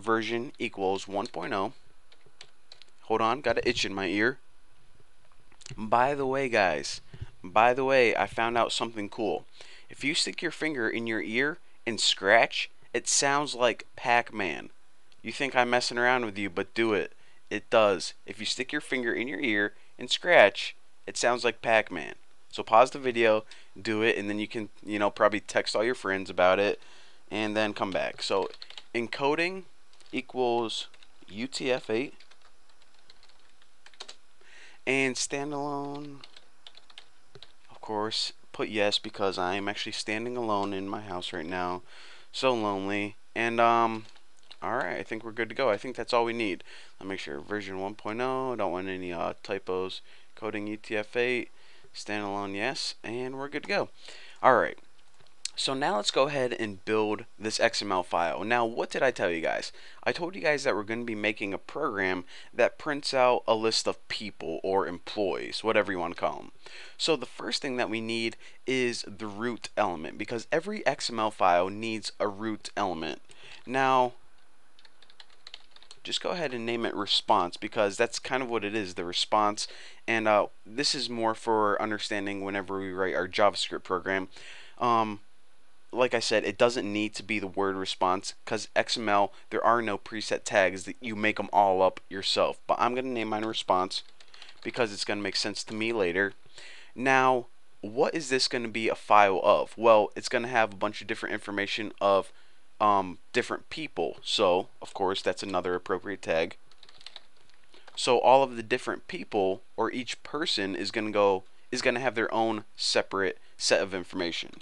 version equals 1.0. Hold on, got an itch in my ear. By the way, guys, I found out something cool. If you stick your finger in your ear and scratch, it sounds like Pac-Man. You think I'm messing around with you, but do it. It does. If you stick your finger in your ear and scratch, it sounds like Pac-Man. So pause the video, do it, and then you can, probably text all your friends about it, and then come back. So encoding equals UTF-8, and standalone, of course, put yes because I am actually standing alone in my house right now. So lonely. And alright, I think we're good to go. I think that's all we need. Let me make sure version 1.0, don't want any typos. Coding UTF-8, standalone yes, and we're good to go. Alright. So now let's go ahead and build this XML file. Now, what did I tell you guys? I told you guys that we're going to be making a program that prints out a list of people or employees, whatever you want to call them. So the first thing that we need is the root element, because every XML file needs a root element. Now, just go ahead and name it response, because that's kind of what it is, the response. And this is more for understanding whenever we write our JavaScript program. Like I said, it doesn't need to be the word response, because XML, there are no preset tags, that you make them all up yourself. But I'm going to name mine response because it's going to make sense to me later. Now, what is this going to be a file of? Well, it's going to have a bunch of different information of different people. So, of course, that's another appropriate tag. So all of the different people, or each person, is going to have their own separate set of information.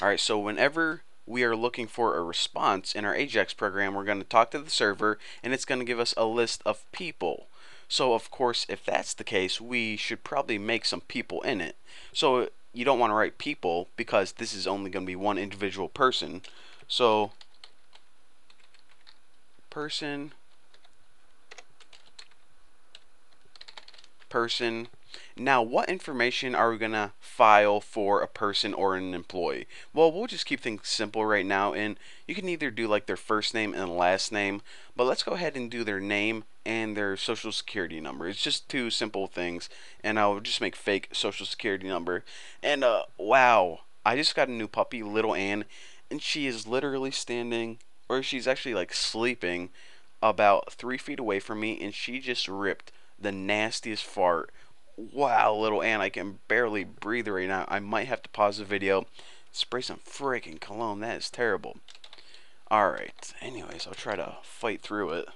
Alright, so whenever we are looking for a response in our AJAX program, we're going to talk to the server, and it's going to give us a list of people. So of course, if that's the case, we should probably make some people in it. So you don't want to write people, because this is only going to be one individual person. So person. Now, what information are we going to file for a person or an employee? Well, we'll just keep things simple right now, and you can either do like their first name and last name, but let's go ahead and do their name and their social security number. It's just two simple things, and I'll just make fake social security number. And wow, I just got a new puppy, little Ann, and she is literally standing, or she's actually like sleeping about 3 feet away from me, and she just ripped the nastiest fart. Wow, little Ann, I can barely breathe right now. I might have to pause the video, spray some freaking cologne. That is terrible. Alright, anyways, I'll try to fight through it.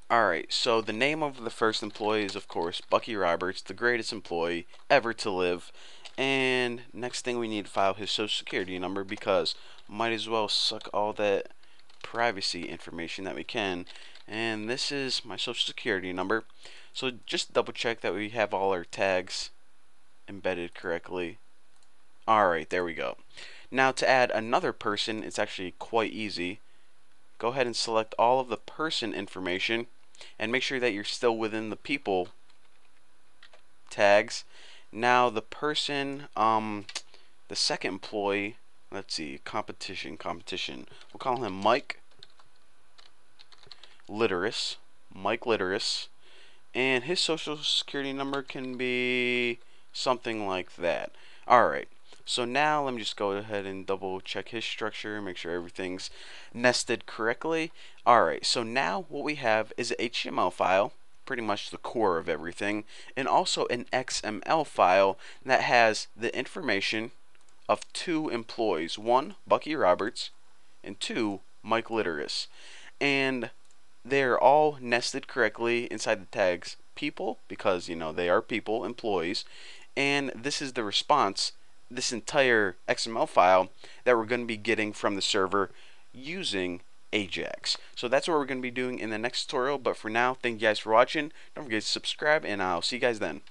Alright, so the name of the first employee is, of course, Bucky Roberts, the greatest employee ever to live. And next thing, we need to file his social security number, because might as well suck all that privacy information that we can. And this is my social security number. So just double check that we have all our tags embedded correctly. Alright, there we go. Now to add another person, it's actually quite easy. Go ahead and select all of the person information and make sure that you're still within the people tags. Now the person, the second employee, let's see, competition. We'll call him Mike Literus. And his social security number can be something like that. Alright, so now let me just go ahead and double check his structure, make sure everything's nested correctly. Alright, so now what we have is an HTML file, pretty much the core of everything, and also an XML file that has the information of two employees. One, Bucky Roberts, and two, Mike Literus. And they're all nested correctly inside the tags people, because they are people, employees, and this is the response, this entire XML file that we're going to be getting from the server using AJAX. So that's what we're going to be doing in the next tutorial, but for now, thank you guys for watching. Don't forget to subscribe, and I'll see you guys then.